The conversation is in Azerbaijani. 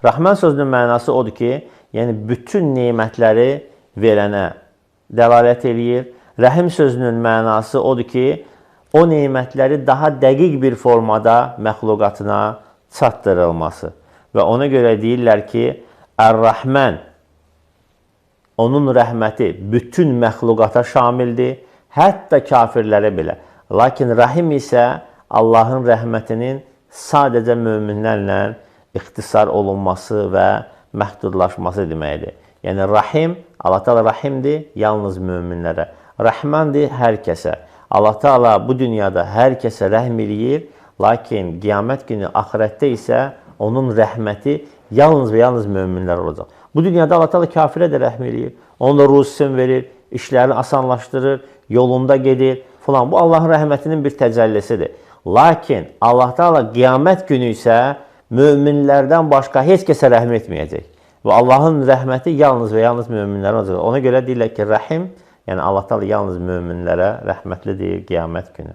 Rəhmən sözünün mənası odur ki, yəni bütün nemətləri verənə dəlalət eləyir. Rəhim sözünün mənası odur ki, o nemətləri daha dəqiq bir formada məxluqatına çatdırılması. Və ona görə deyirlər ki, Ər-Rəhmən, onun rəhməti bütün məxluqata şamildir, hətta kafirlərə belə. Lakin Rəhim isə Allahın rəhmətinin sadəcə möminlərlə ixtisar olunması və məhdudlaşması deməkdir. Yəni, Rahim, Allah Teala Rahimdir yalnız möminlərə. Rəhməndir hər kəsə. Allah Teala bu dünyada hər kəsə rəhm eləyir, lakin qiyamət günü axirətdə isə onun rəhməti yalnız və yalnız möminlər olacaq. Bu dünyada Allah Teala kafirə də rəhm eləyir, ona ruzusunu verir, işlərini asanlaşdırır, yolunda gedir filan. Bu Allahın rəhmətinin bir təcəllisidir. Lakin Allah Teala qiyamət günü isə möminlərdən başqa heç kəsə rəhm etməyəcək. Və Allahın rəhməti yalnız və yalnız möminlərə olacaq. Ona görə deyirlər ki, Rəhim, yəni Allah Teala yalnız möminlərə rəhmətli deyir qiyamət günü.